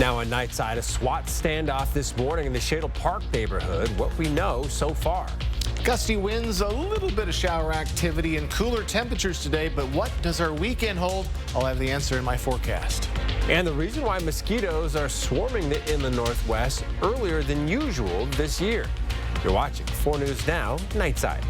Now on Nightside, a SWAT standoff this morning in the Shadle Park neighborhood. What we know so far. Gusty winds, a little bit of shower activity, and cooler temperatures today. But what does our weekend hold? I'll have the answer in my forecast. And the reason why mosquitoes are swarming the inland northwest earlier than usual this year. You're watching 4 News Now, Nightside.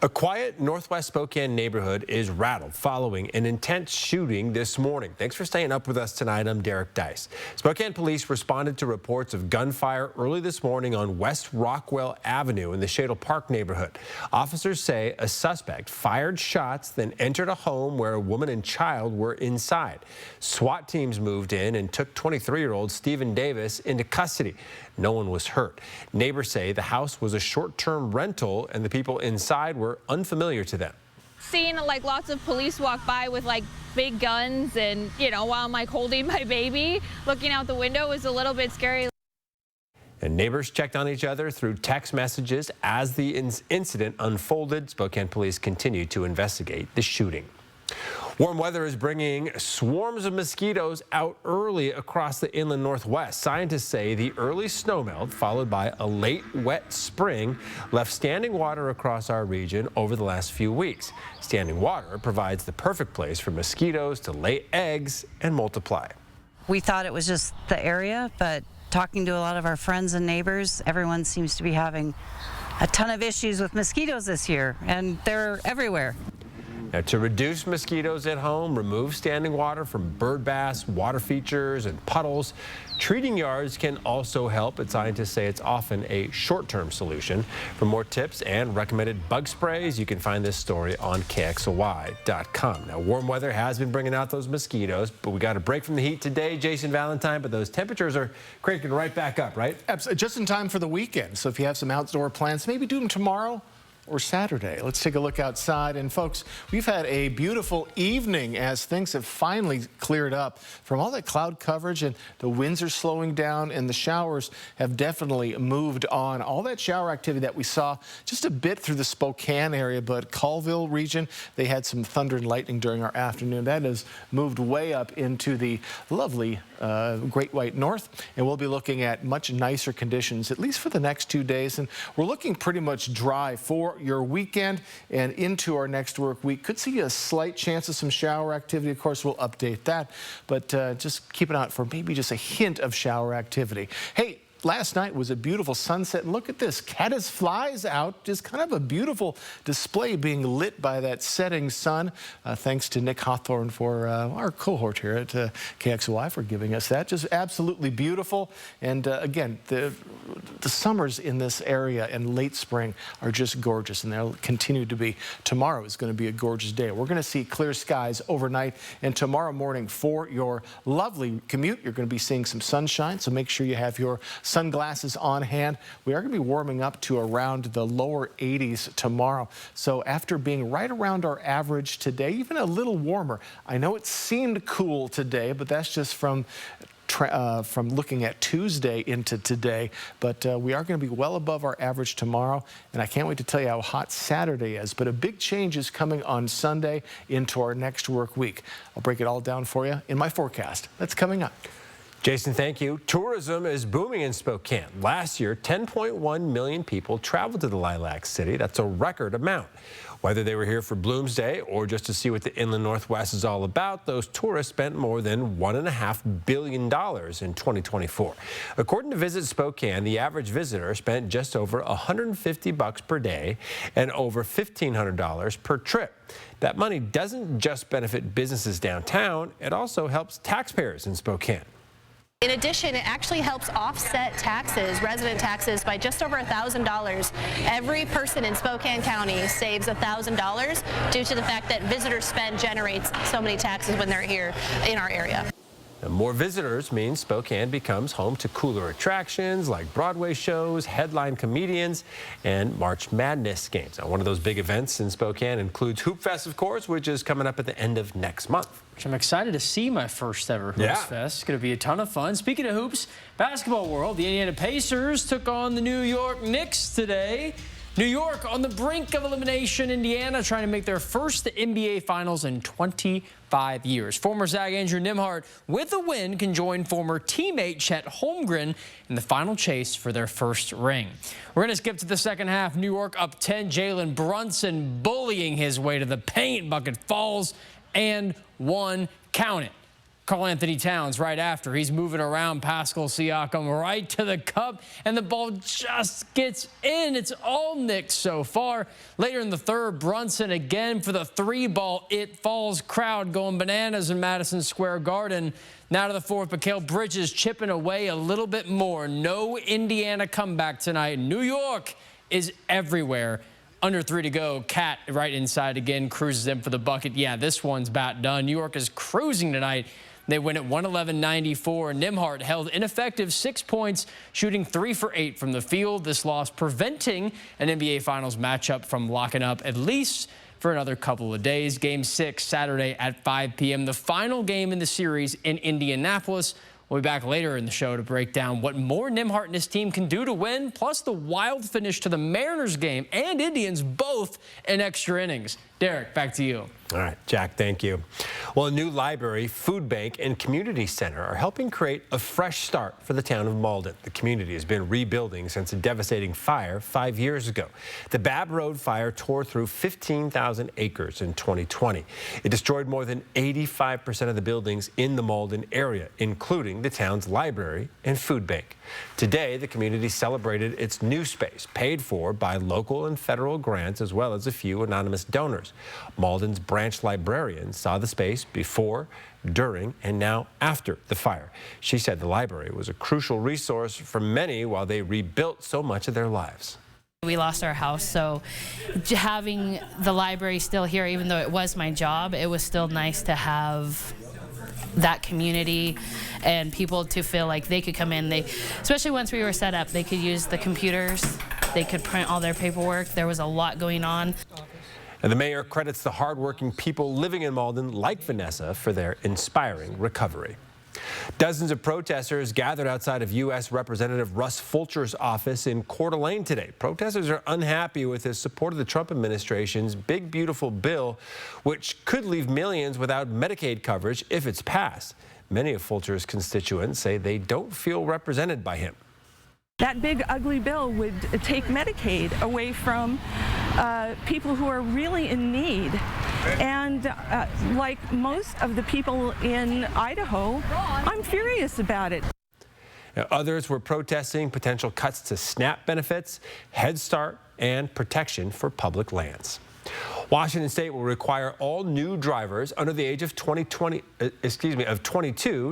A quiet northwest Spokane neighborhood is rattled following an intense shooting this morning. Thanks for staying up with us tonight. I'm Derek Dice. Spokane police responded to reports of gunfire early this morning on West Rockwell Avenue in the Shadle Park neighborhood. Officers say a suspect fired shots, then entered a home where a woman and child were inside. SWAT teams moved in and took 23-year-old Stephen Davis into custody. No one was hurt. Neighbors say the house was a short-term rental and the people inside were unfamiliar to them. Seeing like lots of police walk by with like big guns and, while I'm like holding my baby, looking out the window was a little bit scary. And neighbors checked on each other through text messages as the incident unfolded. Spokane police continue to investigate the shooting. Warm weather is bringing swarms of mosquitoes out early across the inland northwest. Scientists say the early snowmelt, followed by a late wet spring, left standing water across our region over the last few weeks. Standing water provides the perfect place for mosquitoes to lay eggs and multiply. We thought it was just the area, but talking to a lot of our friends and neighbors, everyone seems to be having a ton of issues with mosquitoes this year, and they're everywhere. Now, to reduce mosquitoes at home, remove standing water from bird baths, water features, and puddles. Treating yards can also help, but scientists say it's often a short-term solution. For more tips and recommended bug sprays, you can find this story on KXLY.com. Now, warm weather has been bringing out those mosquitoes, but we got a break from the heat today, Jason Valentine, but those temperatures are cranking right back up, right? Absolutely. Just in time for the weekend. So if you have some outdoor plans, maybe do them tomorrow or Saturday. Let's take a look outside. And folks, we've had a beautiful evening as things have finally cleared up from all that cloud coverage, and the winds are slowing down and the showers have definitely moved on. All that shower activity that we saw just a bit through the Spokane area, but Colville region, they had some thunder and lightning during our afternoon. That has moved way up into the lovely Great White North, and we'll be looking at much nicer conditions, at least for the next 2 days. And we're looking pretty much dry for your weekend and into our next work week. Could see a slight chance of some shower activity. Of course, we'll update that, but just keep an eye out for maybe just a hint of shower activity. Hey, last night was a beautiful sunset, and look at this. Caddis flies out, just kind of a beautiful display being lit by that setting sun. Thanks to Nick Hawthorne for our cohort here at KXLY for giving us that. Just absolutely beautiful. And again, the summers in this area and late spring are just gorgeous, and they'll continue to be. Tomorrow is going to be a gorgeous day. We're going to see clear skies overnight, and tomorrow morning for your lovely commute, you're going to be seeing some sunshine, so make sure you have your sunglasses on hand. We are going to be warming up to around the lower 80s tomorrow. So after being right around our average today, even a little warmer. I know it seemed cool today, but that's just from looking at Tuesday into today, but we are going to be well above our average tomorrow, and I can't wait to tell you how hot Saturday is. But a big change is coming on Sunday into our next work week. I'll break it all down for you in my forecast. That's coming up. Jason, thank you. Tourism is booming in Spokane. Last year, 10.1 million people traveled to the Lilac City. That's a record amount. Whether they were here for Bloomsday or just to see what the inland northwest is all about, those tourists spent more than $1.5 billion in 2024. According to Visit Spokane, the average visitor spent just over $150 per day and over $1,500 per trip. That money doesn't just benefit businesses downtown, it also helps taxpayers in Spokane. In addition, it actually helps offset taxes, resident taxes, by just over $1,000. Every person in Spokane County saves $1,000 due to the fact that visitor spend generates so many taxes when they're here in our area. And more visitors means Spokane becomes home to cooler attractions like Broadway shows, headline comedians, and March Madness games. Now, one of those big events in Spokane includes Hoop Fest, of course, which is coming up at the end of next month. Which I'm excited to see my first ever Hoops Fest. It's going to be a ton of fun. Speaking of hoops, basketball world, the Indiana Pacers took on the New York Knicks today. New York on the brink of elimination. Indiana trying to make their first NBA Finals in 25 years. Former Zag Andrew Nembhard, with a win, can join former teammate Chet Holmgren in the final chase for their first ring. We're going to skip to the second half. New York up 10. Jalen Brunson bullying his way to the paint. Bucket falls and one. Count it. Karl Anthony Towns right after. He's moving around Pascal Siakam right to the cup, and the ball just gets in. It's all Knicks so far. Later in the third, Brunson again for the three ball. It falls. Crowd going bananas in Madison Square Garden. Now to the fourth, Mikal Bridges chipping away a little bit more. No Indiana comeback tonight. New York is everywhere. Under 3 to go. Cat right inside again, cruises in for the bucket. Yeah, this one's about done. New York is cruising tonight. They win at 111-94. Nembhard held ineffective 6 points, shooting 3 for 8 from the field. This loss preventing an NBA Finals matchup from locking up at least for another couple of days. Game 6 Saturday at 5 p.m. The final game in the series in Indianapolis. We'll be back later in the show to break down what more Nembhard and his team can do to win, plus the wild finish to the Mariners game and Indians both in extra innings. Derek, back to you. All right, Jack, thank you. Well, a new library, food bank, and community center are helping create a fresh start for the town of Malden. The community has been rebuilding since a devastating fire 5 years ago. The Babb Road fire tore through 15,000 acres in 2020. It destroyed more than 85% of the buildings in the Malden area, including the town's library and food bank. Today, the community celebrated its new space, paid for by local and federal grants, as well as a few anonymous donors. Malden's branch librarian saw the space before, during, and now after the fire. She said the library was a crucial resource for many while they rebuilt so much of their lives. We lost our house, so having the library still here, even though it was my job, it was still nice to have that community and people to feel like they could come in. Especially once we were set up, they could use the computers, they could print all their paperwork. There was a lot going on. And the mayor credits the hardworking people living in Malden, like Vanessa, for their inspiring recovery. Dozens of protesters gathered outside of U.S. Representative Russ Fulcher's office in Coeur d'Alene today. Protesters are unhappy with his support of the Trump administration's Big Beautiful Bill, which could leave millions without Medicaid coverage if it's passed. Many of Fulcher's constituents say they don't feel represented by him. That big, ugly bill would take Medicaid away from people who are really in need. And like most of the people in Idaho, I'm furious about it. Now, others were protesting potential cuts to SNAP benefits, Head Start, and protection for public lands. Washington State will require all new drivers under the age of 22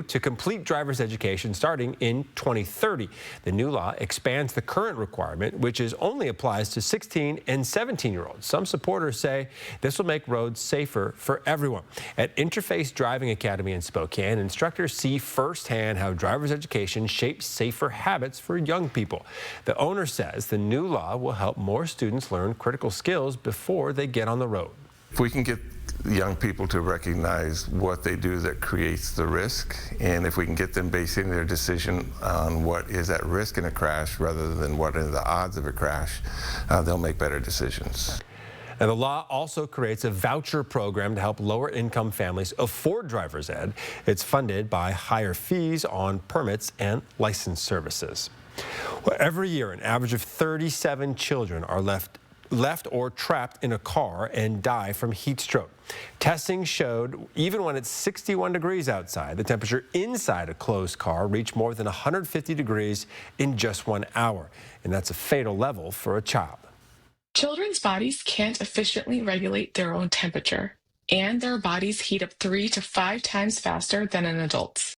to complete driver's education starting in 2030. The new law expands the current requirement, which only applies to 16 and 17-year-olds. Some supporters say this will make roads safer for everyone. At Interface Driving Academy in Spokane, instructors see firsthand how driver's education shapes safer habits for young people. The owner says the new law will help more students learn critical skills before they get on the road. If we can get young people to recognize what they do that creates the risk, and if we can get them basing their decision on what is at risk in a crash rather than what are the odds of a crash, they'll make better decisions. And the law also creates a voucher program to help lower-income families afford driver's ed. It's funded by higher fees on permits and license services. Well, every year, an average of 37 children are left or trapped in a car and die from heat stroke. Testing showed even when it's 61 degrees outside, the temperature inside a closed car reached more than 150 degrees in just 1 hour. And that's a fatal level for a child. Children's bodies can't efficiently regulate their own temperature, and their bodies heat up 3 to 5 times faster than an adult's.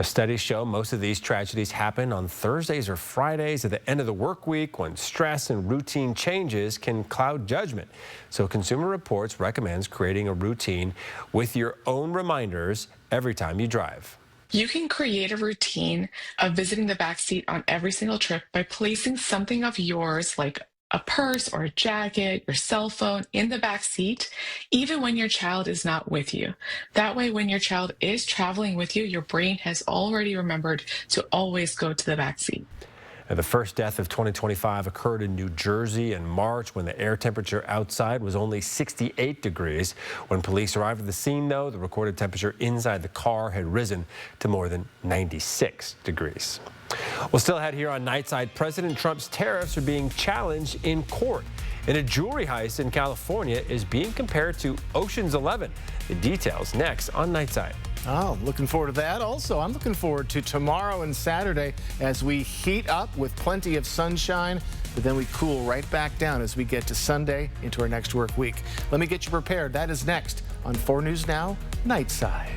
Studies show most of these tragedies happen on Thursdays or Fridays at the end of the work week when stress and routine changes can cloud judgment. So Consumer Reports recommends creating a routine with your own reminders every time you drive. You can create a routine of visiting the back seat on every single trip by placing something of yours, like a purse or a jacket, your cell phone, in the back seat, even when your child is not with you. That way, when your child is traveling with you, your brain has already remembered to always go to the back seat. And the first death of 2025 occurred in New Jersey in March when the air temperature outside was only 68 degrees. When police arrived at the scene, though, the recorded temperature inside the car had risen to more than 96 degrees. Well, still ahead here on Nightside, President Trump's tariffs are being challenged in court. And a jewelry heist in California is being compared to Ocean's 11. The details next on Nightside. Oh, looking forward to that. Also, I'm looking forward to tomorrow and Saturday as we heat up with plenty of sunshine, but then we cool right back down as we get to Sunday into our next work week. Let me get you prepared. That is next on 4 News Now, Nightside.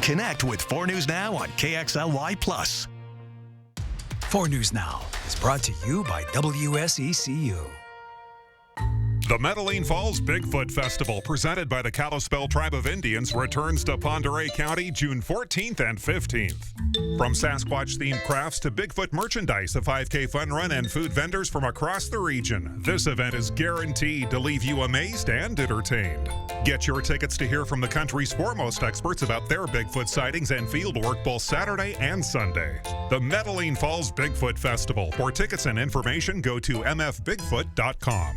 Connect with 4 News Now on KXLY+. 4 News Now is brought to you by WSECU. The Medellin Falls Bigfoot Festival, presented by the Kalispel Tribe of Indians, returns to Pend Oreille County June 14th and 15th. From Sasquatch-themed crafts to Bigfoot merchandise, a 5K fun run, and food vendors from across the region, this event is guaranteed to leave you amazed and entertained. Get your tickets to hear from the country's foremost experts about their Bigfoot sightings and fieldwork both Saturday and Sunday. The Medellin Falls Bigfoot Festival. For tickets and information, go to mfbigfoot.com.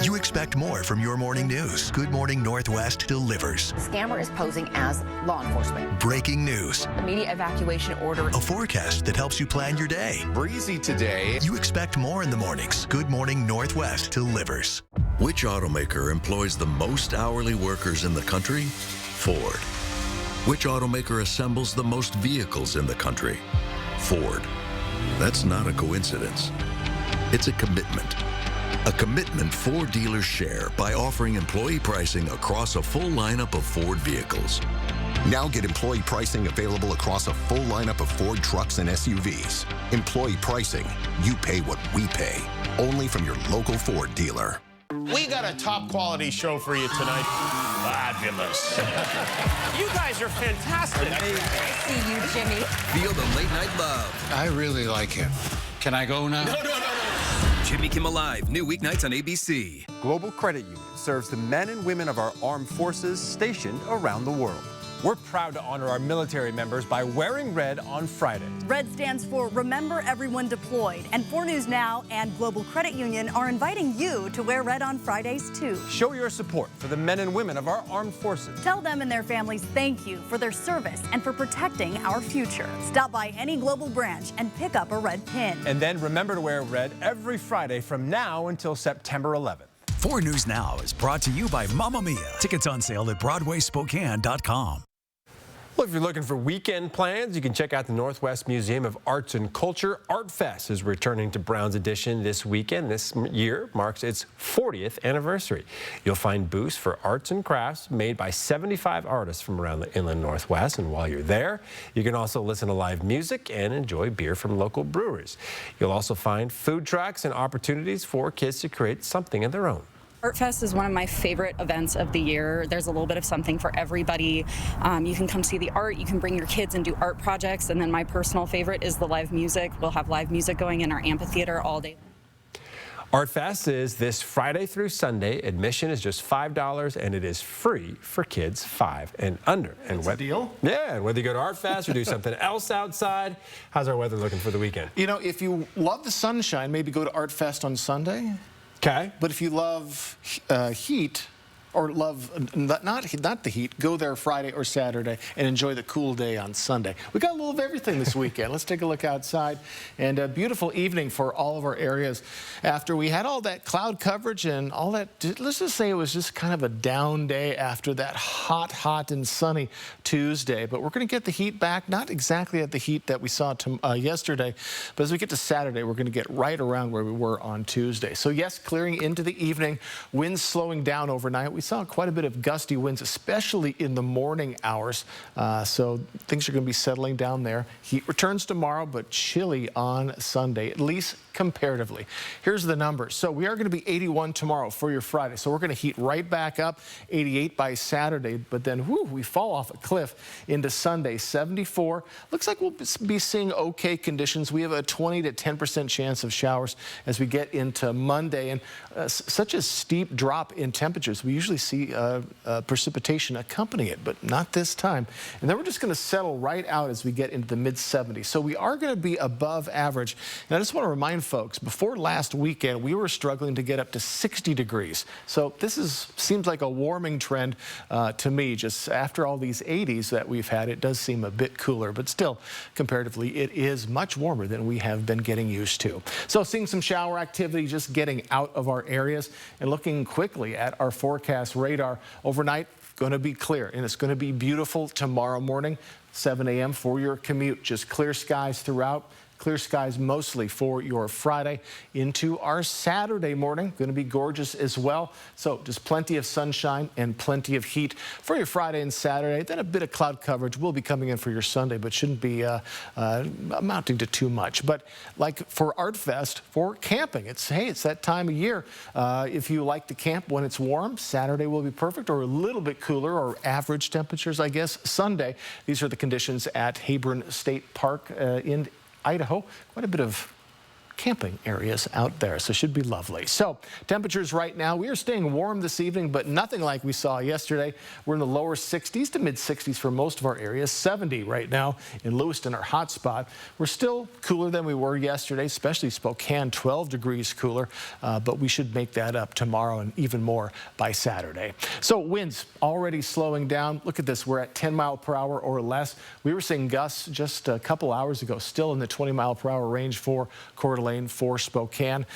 You expect more from your morning news. Good Morning Northwest delivers. The scammer is posing as law enforcement. Breaking news. Immediate evacuation order. A forecast that helps you plan your day. Breezy today. You expect more in the mornings. Good Morning Northwest delivers. Which automaker employs the most hourly workers in the country? Ford. Which automaker assembles the most vehicles in the country? Ford. That's not a coincidence. It's a commitment. A commitment Ford dealers share by offering employee pricing across a full lineup of Ford vehicles. Now get employee pricing available across a full lineup of Ford trucks and SUVs. Employee pricing, you pay what we pay. Only from your local Ford dealer. We got a top quality show for you tonight. Fabulous. You guys are fantastic. See you, Jimmy. Feel the late night love. I really like him. Can I go now? No. Jimmy Kimmel Live, new weeknights on ABC. Global Credit Union serves the men and women of our armed forces stationed around the world. We're proud to honor our military members by wearing red on Friday. Red stands for Remember Everyone Deployed, and 4 News Now and Global Credit Union are inviting you to wear red on Fridays too. Show your support for the men and women of our armed forces. Tell them and their families thank you for their service and for protecting our future. Stop by any Global branch and pick up a red pin. And then remember to wear red every Friday from now until September 11th. 4 News Now is brought to you by Mamma Mia. Tickets on sale at BroadwaySpokane.com. Well, if you're looking for weekend plans, you can check out the Northwest Museum of Arts and Culture. Art Fest is returning to Browns Edition this weekend. This year marks its 40th anniversary. You'll find booths for arts and crafts made by 75 artists from around the inland Northwest. And while you're there, you can also listen to live music and enjoy beer from local breweries. You'll also find food trucks and opportunities for kids to create something of their own. Art Fest is one of my favorite events of the year. There's a little bit of something for everybody. You can come see the art, you can bring your kids and do art projects, and then my personal favorite is the live music. We'll have live music going in our amphitheater all day. Art Fest is this Friday through Sunday. Admission is just $5, and it is free for kids 5 and under. And That's a deal? Yeah, and whether you go to Art Fest or do something else outside, how's our weather looking for the weekend? You know, if you love the sunshine, maybe go to Art Fest on Sunday. Okay. But if you love heat, or love not the heat, go there Friday or Saturday and enjoy the cool day on Sunday. We got a little of everything this weekend. Let's take a look outside, and a beautiful evening for all of our areas. After we had all that cloud coverage and all that, let's just say it was just kind of a down day after that hot and sunny Tuesday. But we're going to get the heat back, not exactly at the heat that we saw yesterday, but as we get to Saturday, we're going to get right around where we were on Tuesday. So yes, clearing into the evening, winds slowing down overnight. We saw quite a bit of gusty winds, especially in the morning hours. So things are going to be settling down there. Heat returns tomorrow, but chilly on Sunday, at least comparatively. Here's the numbers. So we are going to be 81 tomorrow for your Friday. So we're going to heat right back up, 88 by Saturday. But then we fall off a cliff into Sunday, 74. Looks like we'll be seeing okay conditions. We have a 20 to 10% chance of showers as we get into Monday. And such a steep drop in temperatures. We usually see precipitation accompany it, but not this time. And then we're just going to settle right out as we get into the mid-70s. So we are going to be above average. And I just want to remind folks, before last weekend, we were struggling to get up to 60 degrees. So this seems like a warming trend to me. Just after all these 80s that we've had, it does seem a bit cooler, but still, comparatively, it is much warmer than we have been getting used to. So seeing some shower activity, just getting out of our areas and looking quickly at our forecast radar overnight. Going to be clear, and it's going to be beautiful tomorrow morning, 7 a.m. for your commute. Just clear skies throughout. Clear skies mostly for your Friday into our Saturday morning. Going to be gorgeous as well. So just plenty of sunshine and plenty of heat for your Friday and Saturday. Then a bit of cloud coverage will be coming in for your Sunday, but shouldn't be amounting to too much. But like for Art Fest, for camping, it's that time of year. If you like to camp when it's warm, Saturday will be perfect, or a little bit cooler, or average temperatures, I guess, Sunday. These are the conditions at Hebron State Park in Idaho. Quite a bit of camping areas out there, so should be lovely. So temperatures right now, we are staying warm this evening, but nothing like we saw yesterday. We're in the lower 60s to mid 60s for most of our areas. 70 right now in Lewiston, our hot spot. We're still cooler than we were yesterday, especially Spokane, 12 degrees cooler, but we should make that up tomorrow and even more by Saturday. So winds already slowing down. Look at this, we're at 10 mile per hour or less. We were seeing gusts just a couple hours ago, still in the 20 mile per hour range for Coeur d'Alene, for Spokane.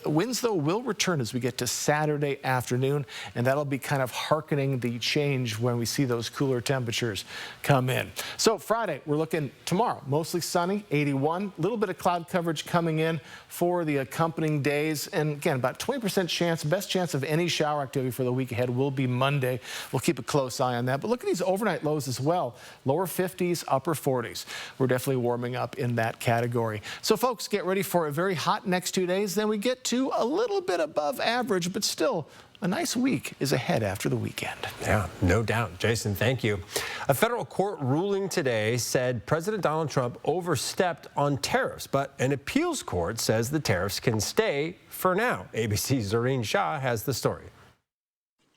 Winds, though, will return as we get to Saturday afternoon, and that'll be kind of hearkening the change when we see those cooler temperatures come in. So Friday, we're looking tomorrow, mostly sunny, 81. A little bit of cloud coverage coming in for the accompanying days. And again, about 20% chance, best chance of any shower activity for the week ahead will be Monday. We'll keep a close eye on that. But look at these overnight lows as well. Lower 50s, upper 40s. We're definitely warming up in that category. So folks, get ready for a very hot next 2 days. Then we get to a little bit above average, but still a nice week is ahead after the weekend. Yeah, no doubt. Jason, thank you. A federal court ruling today said President Donald Trump overstepped on tariffs, but an appeals court says the tariffs can stay for now. ABC's Zoreen Shah has the story.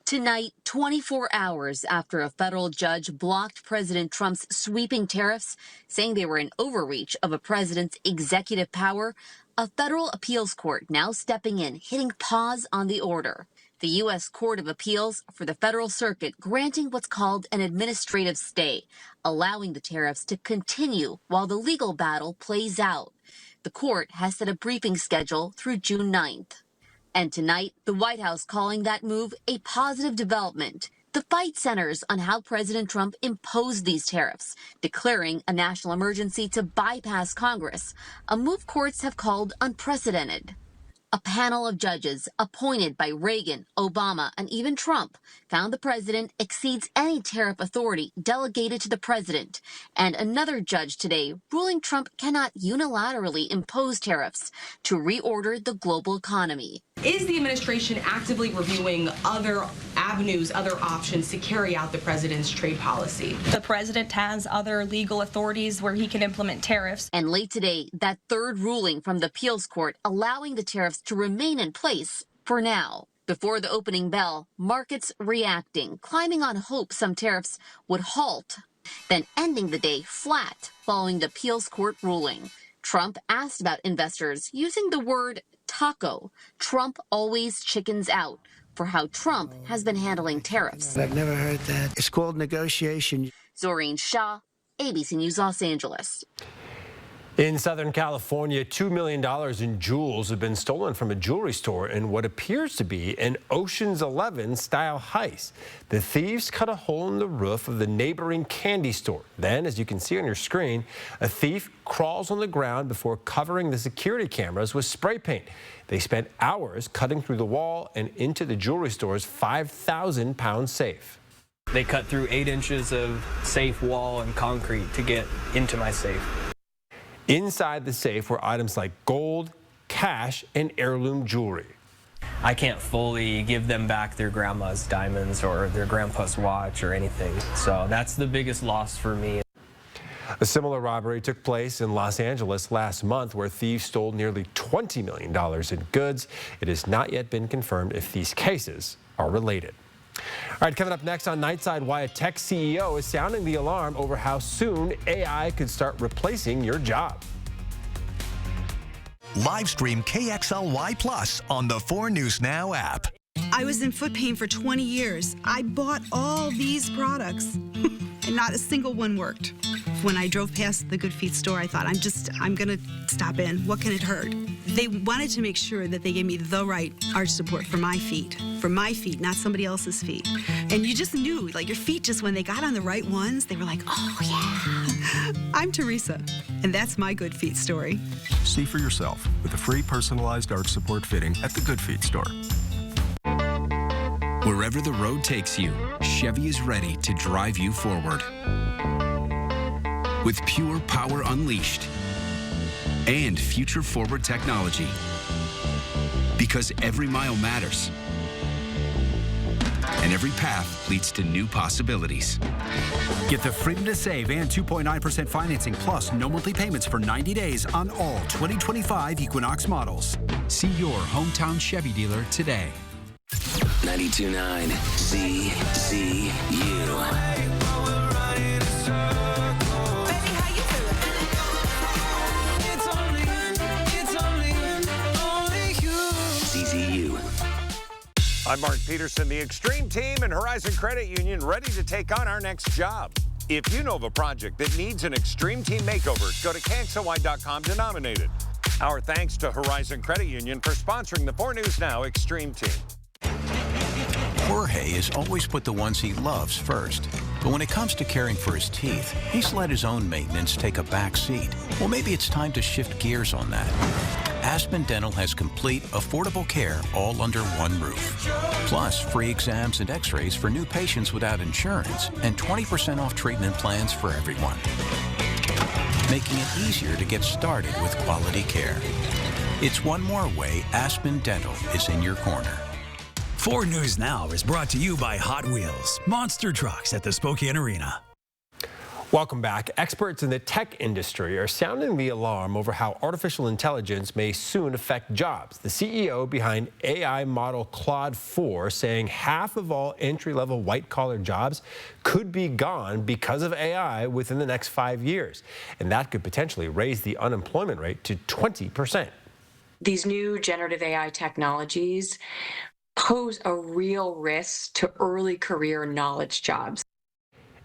Tonight, 24 hours after a federal judge blocked President Trump's sweeping tariffs, saying they were an overreach of a president's executive power, a federal appeals court now stepping in, hitting pause on the order. The U.S. Court of Appeals for the Federal Circuit granting what's called an administrative stay, allowing the tariffs to continue while the legal battle plays out. The court has set a briefing schedule through June 9th. And tonight, the White House calling that move a positive development. The fight centers on how President Trump imposed these tariffs, declaring a national emergency to bypass Congress, a move courts have called unprecedented. A panel of judges appointed by Reagan, Obama, and even Trump found the president exceeds any tariff authority delegated to the president. And another judge today ruling Trump cannot unilaterally impose tariffs to reorder the global economy. Is the administration actively reviewing other avenues, other options to carry out the president's trade policy? The president has other legal authorities where he can implement tariffs. And late today, that third ruling from the appeals court allowing the tariffs to remain in place for now. Before the opening bell, markets reacting, climbing on hope some tariffs would halt, then ending the day flat following the appeals court ruling. Trump asked about investors using the word taco. Trump always chickens out for how Trump has been handling tariffs. I've never heard that. It's called negotiation. Zoreen Shah, ABC News, Los Angeles. In Southern California, $2 million in jewels have been stolen from a jewelry store in what appears to be an Ocean's 11 style heist. The thieves cut a hole in the roof of the neighboring candy store. Then, as you can see on your screen, a thief crawls on the ground before covering the security cameras with spray paint. They spent hours cutting through the wall and into the jewelry store's 5,000-pound safe. They cut through 8 inches of safe wall and concrete to get into my safe. Inside the safe were items like gold, cash, and heirloom jewelry. I can't fully give them back their grandma's diamonds or their grandpa's watch or anything. So that's the biggest loss for me. A similar robbery took place in Los Angeles last month where thieves stole nearly $20 million in goods. It has not yet been confirmed if these cases are related. All right, coming up next on Nightside, why a tech CEO is sounding the alarm over how soon AI could start replacing your job. Live stream KXLY Plus on the 4 News Now app. I was in foot pain for 20 years. I bought all these products, and not a single one worked. When I drove past the Good Feet store, I thought, I'm gonna stop in. What can it hurt? They wanted to make sure that they gave me the right arch support for my feet, not somebody else's feet. And you just knew, like your feet just, when they got on the right ones, they were like, oh yeah. I'm Teresa, and that's my Good Feet story. See for yourself with a free personalized arch support fitting at the Good Feet store. Wherever the road takes you, Chevy is ready to drive you forward. With pure power unleashed and future-forward technology. Because every mile matters. And every path leads to new possibilities. Get the freedom to save and 2.9% financing plus no monthly payments for 90 days on all 2025 Equinox models. See your hometown Chevy dealer today. 92.9 CZU. I'm Mark Peterson, the Extreme Team and Horizon Credit Union ready to take on our next job. If you know of a project that needs an Extreme Team makeover, go to KXLY.com to nominate it. Our thanks to Horizon Credit Union for sponsoring the 4 News Now Extreme Team. Jorge has always put the ones he loves first. But when it comes to caring for his teeth, he's let his own maintenance take a back seat. Well, maybe it's time to shift gears on that. Aspen Dental has complete, affordable care all under one roof. Plus, free exams and x-rays for new patients without insurance and 20% off treatment plans for everyone. Making it easier to get started with quality care. It's one more way Aspen Dental is in your corner. 4 News Now is brought to you by Hot Wheels, monster trucks at the Spokane Arena. Welcome back. Experts in the tech industry are sounding the alarm over how artificial intelligence may soon affect jobs. The CEO behind AI model Claude 4 saying half of all entry-level white-collar jobs could be gone because of AI within the next 5 years. And that could potentially raise the unemployment rate to 20%. These new generative AI technologies pose a real risk to early career knowledge jobs.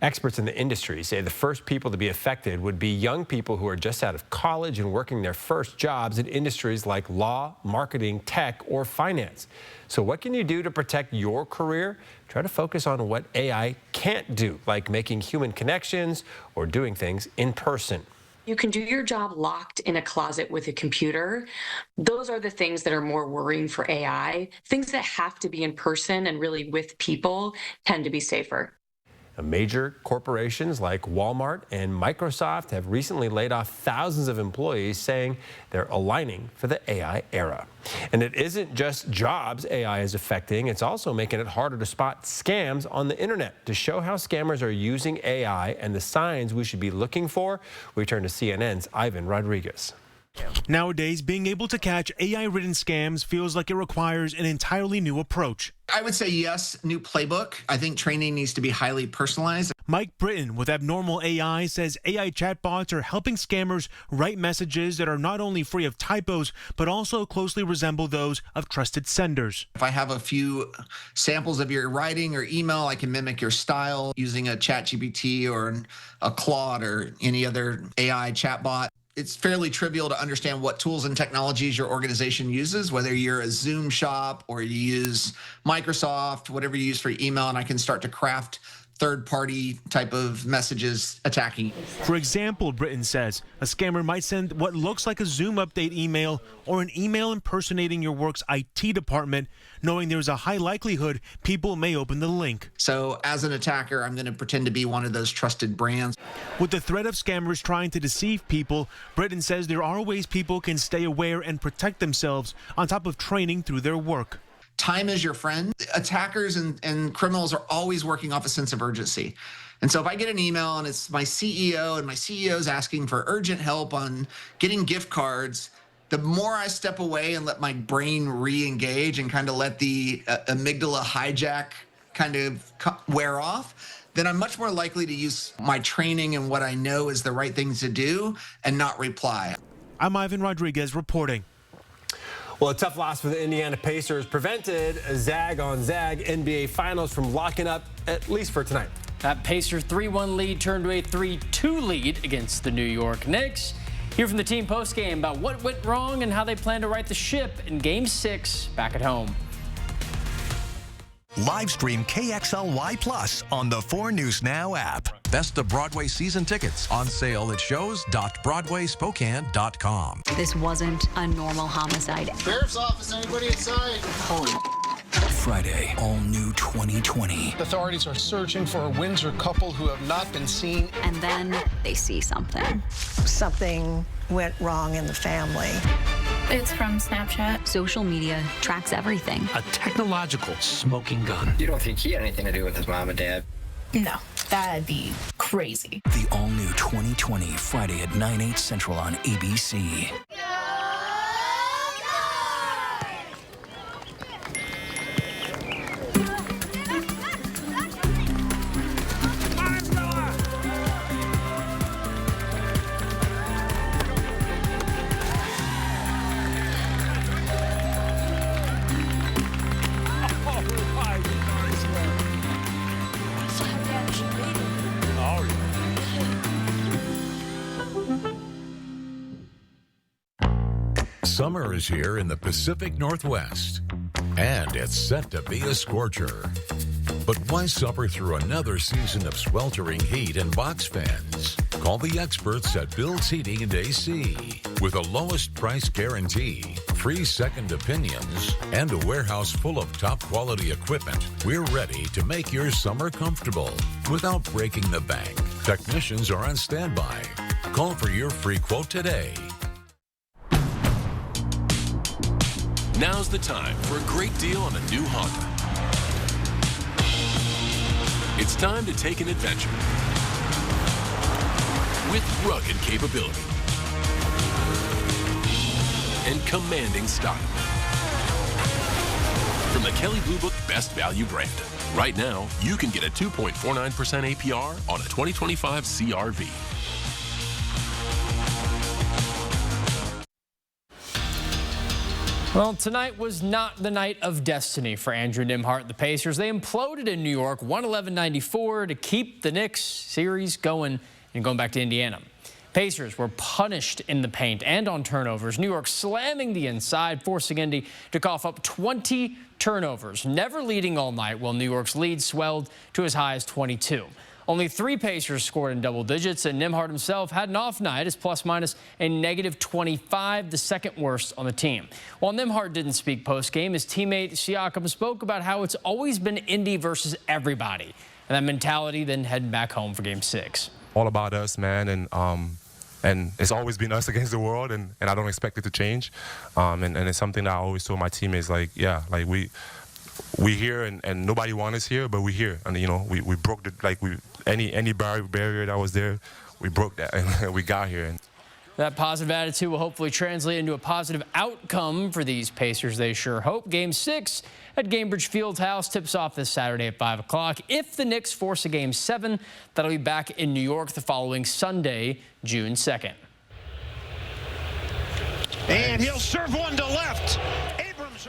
Experts in the industry say the first people to be affected would be young people who are just out of college and working their first jobs in industries like law, marketing, tech, or finance. So what can you do to protect your career? Try to focus on what AI can't do, like making human connections or doing things in person. You can do your job locked in a closet with a computer. Those are the things that are more worrying for AI. Things that have to be in person and really with people tend to be safer. Major corporations like Walmart and Microsoft have recently laid off thousands of employees, saying they're aligning for the AI era. And it isn't just jobs AI is affecting, it's also making it harder to spot scams on the internet. To show how scammers are using AI and the signs we should be looking for, we turn to CNN's Ivan Rodriguez. Nowadays, being able to catch AI-ridden scams feels like it requires an entirely new approach. I would say yes, new playbook. I think training needs to be highly personalized. Mike Britton with Abnormal AI says AI chatbots are helping scammers write messages that are not only free of typos, but also closely resemble those of trusted senders. If I have a few samples of your writing or email, I can mimic your style using a ChatGPT or a Claude or any other AI chatbot. It's fairly trivial to understand what tools and technologies your organization uses, whether you're a Zoom shop or you use Microsoft, whatever you use for email, and I can start to craft third-party type of messages attacking you. For example, Britton says, a scammer might send what looks like a Zoom update email or an email impersonating your work's IT department, knowing there's a high likelihood people may open the link. So as an attacker, I'm going to pretend to be one of those trusted brands. With the threat of scammers trying to deceive people, Britton says there are ways people can stay aware and protect themselves on top of training through their work. Time is your friend. Attackers and criminals are always working off a sense of urgency. And so if I get an email and it's my CEO and my CEO is asking for urgent help on getting gift cards, the more I step away and let my brain re-engage and kind of let the amygdala hijack kind of wear off, then I'm much more likely to use my training and what I know is the right things to do and not reply. I'm Ivan Rodriguez reporting. Well, a tough loss for the Indiana Pacers prevented a zag-on-zag NBA Finals from locking up, at least for tonight. That Pacers 3-1 lead turned to a 3-2 lead against the New York Knicks. Hear from the team postgame about what went wrong and how they plan to right the ship in Game 6 back at home. Live stream KXLY Plus on the 4 News Now app. Best of Broadway season tickets on sale at shows.broadwayspokane.com. This wasn't a normal homicide. Sheriff's office, anybody inside? Holy. Friday, all new 2020. Authorities are searching for a Windsor couple who have not been seen. And then they see something. Something went wrong in the family. It's from Snapchat. Social media tracks everything. A technological smoking gun. You don't think he had anything to do with his mom and dad? No, that'd be crazy. The all new 2020, Friday at 9/8 Central on ABC. Summer is here in the Pacific Northwest, and it's set to be a scorcher. But why suffer through another season of sweltering heat and box fans? Call the experts at Bill's Heating and AC. With a lowest price guarantee, free second opinions, and a warehouse full of top quality equipment, we're ready to make your summer comfortable without breaking the bank. Technicians are on standby. Call for your free quote today. Now's the time for a great deal on a new Honda. It's time to take an adventure with rugged capability and commanding style. From the Kelley Blue Book Best Value brand, right now you can get a 2.49% APR on a 2025 CR-V. Well, tonight was not the night of destiny for Andrew Nembhard and the Pacers. They imploded in New York, 111-94 to keep the Knicks series going and going back to Indiana. Pacers were punished in the paint and on turnovers. New York slamming the inside, forcing Indy to cough up 20 turnovers, never leading all night, while New York's lead swelled to as high as 22. Only 3 Pacers scored in double digits, and Nembhard himself had an off night, his plus-minus a -25, the second worst on the team. While Nembhard didn't speak post-game, his teammate Siakam spoke about how it's always been Indy versus everybody, and that mentality then heading back home for Game 6. All about us, man, and it's always been us against the world, and I don't expect it to change. And it's something that I always told my teammates, like, yeah, like we here and nobody wants us here, but we here, and you know we broke the any barrier that was there, we broke that and we got here. That positive attitude will hopefully translate into a positive outcome for these Pacers, they sure hope. Game 6 at Gainbridge Fieldhouse tips off this Saturday at 5 o'clock. If the Knicks force a Game 7, that'll be back in New York the following Sunday, June 2nd. And he'll serve one to left.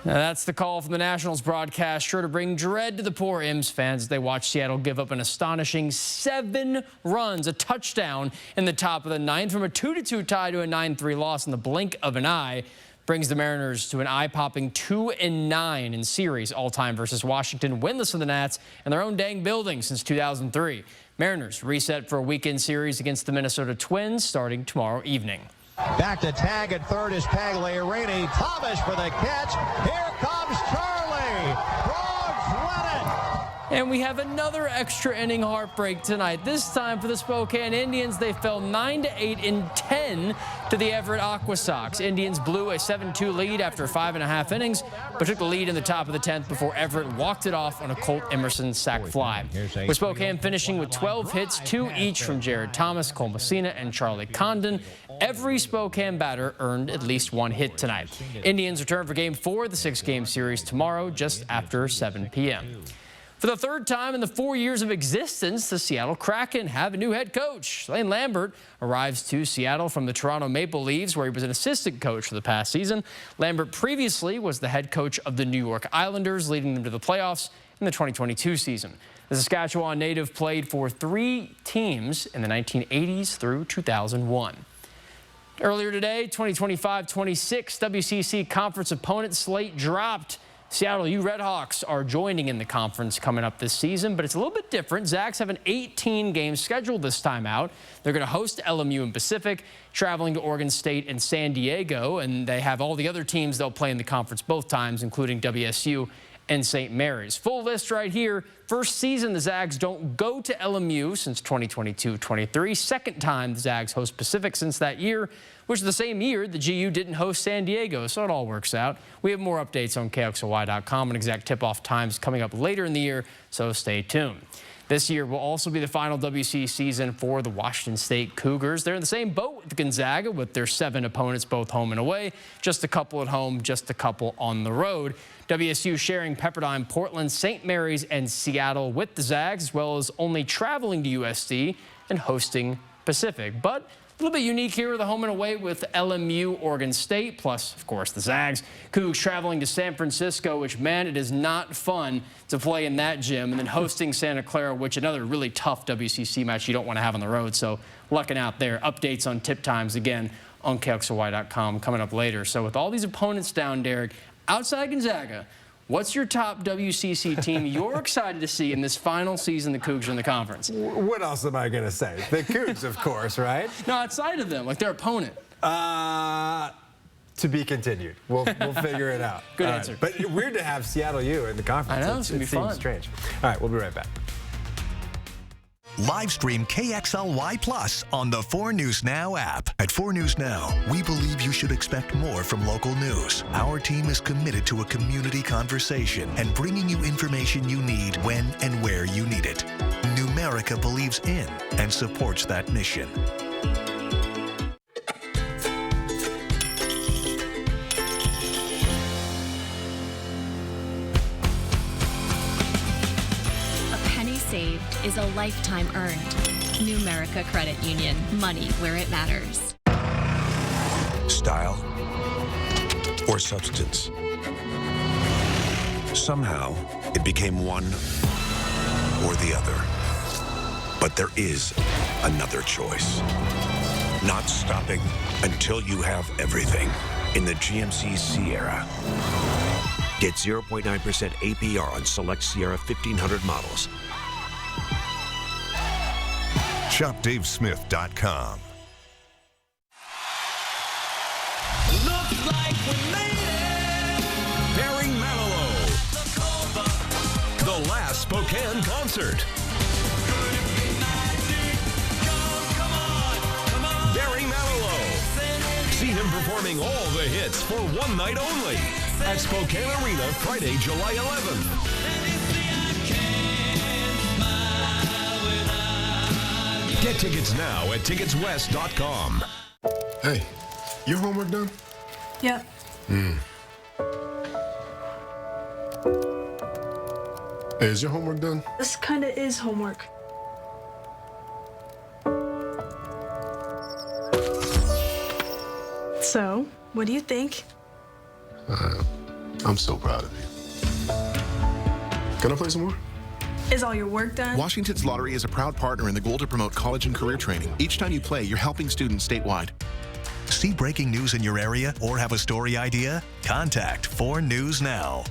Now, that's the call from the Nationals broadcast, sure to bring dread to the poor M's fans as they watch Seattle give up an astonishing 7 runs, a touchdown in the top of the 9th, from a 2-2 tie to a 9-3 loss in the blink of an eye. brings the Mariners to an eye-popping 2-9 in series all-time versus Washington, winless of the Nats in their own dang building since 2003. Mariners reset for a weekend series against the Minnesota Twins starting tomorrow evening. Back to tag at third is Pagliarini. Thomas for the catch. Here comes Charlie. Frogs win it. And we have another extra inning heartbreak tonight. This time for the Spokane Indians, they fell 9-8 in 10 to the Everett Aqua Sox. Indians blew a 7-2 lead after 5.5 innings, but took the lead in the top of the 10th before Everett walked it off on a Colt Emerson sac fly. With Spokane finishing with 12 hits, 2 each from Jared Thomas, Cole Messina, and Charlie Condon. Every Spokane batter earned at least 1 hit tonight. Indians return for Game 4 of the 6-game series tomorrow, just after 7 p.m. For the third time in the 4 years of existence, the Seattle Kraken have a new head coach. Lane Lambert arrives to Seattle from the Toronto Maple Leafs, where he was an assistant coach for the past season. Lambert previously was the head coach of the New York Islanders, leading them to the playoffs in the 2022 season. The Saskatchewan native played for 3 teams in the 1980s through 2001. Earlier today, 2025-26 WCC conference opponent slate dropped. Seattle U Redhawks are joining in the conference coming up this season, but it's a little bit different. Zags have an 18-game schedule this time out. They're going to host LMU in Pacific, traveling to Oregon State and San Diego, and they have all the other teams they'll play in the conference both times, including WSU and St. Mary's. Full list right here. First season the Zags don't go to LMU since 2022-23. Second time the Zags host Pacific since that year, which is the same year the GU didn't host San Diego, so it all works out. We have more updates on KXLY.com and exact tip-off times coming up later in the year, so stay tuned. This year will also be the final WC season for the Washington State Cougars. They're in the same boat with Gonzaga with their 7 opponents, both home and away. Just a couple at home, just a couple on the road. WSU sharing Pepperdine, Portland, St. Mary's, and Seattle with the Zags, as well as only traveling to USD and hosting Pacific. But a little bit unique here, the home and away with LMU, Oregon State, plus, of course, the Zags. Cougs traveling to San Francisco, which, man, it is not fun to play in that gym. And then hosting Santa Clara, which another really tough WCC match you don't want to have on the road. So lucking out there. Updates on tip times, again, on KXLY.com coming up later. So with all these opponents down, Derek, outside Gonzaga, what's your top WCC team you're excited to see in this final season the Cougs are in the conference? What else am I going to say? The Cougs, of course, right? No, outside of them, like their opponent. To be continued. We'll figure it out. Good answer. But weird to have Seattle U in the conference. I know, it's going to be fun. It seems strange. All right, we'll be right back. Live stream KXLY Plus on the 4 News Now app. At 4 News Now, we believe you should expect more from local news. Our team is committed to a community conversation and bringing you information you need when and where you need it. Numerica believes in and supports that mission. Saved is a lifetime earned. Numerica Credit Union. Money where it matters. Style or substance. Somehow, it became one or the other. But there is another choice. Not stopping until you have everything in the GMC Sierra. Get 0.9% APR on select Sierra 1500 models. ShopDaveSmith.com. Looks like we made it! Barry Manilow. The last Spokane concert. Barry Manilow. See him performing all the hits for one night only at Spokane Arena Friday, July 11th. Get tickets now at ticketswest.com. Hey, your homework done? Yep. Hey, is your homework done? This kind of is homework. So, what do you think? I'm so proud of you. Can I play some more? Is all your work done? Washington's Lottery is a proud partner in the goal to promote college and career training. Each time you play, you're helping students statewide. See breaking news in your area or have a story idea? Contact 4 News Now.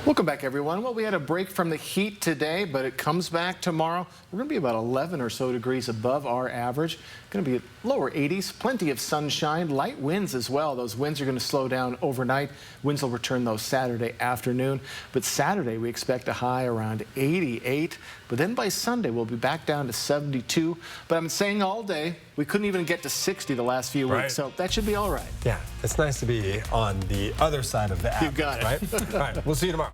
Welcome back, everyone. Well, we had a break from the heat today, but it comes back tomorrow. We're going to be about 11 or so degrees above our average. Going to be lower 80s, plenty of sunshine, light winds as well. Those winds are going to slow down overnight. Winds will return those Saturday afternoon. But Saturday, we expect a high around 88. But then by Sunday, we'll be back down to 72. But I'm saying all day, we couldn't even get to 60 the last few weeks. So that should be all right. Yeah, it's nice to be on the other side of the average. You got it. Right? All right, we'll see you tomorrow.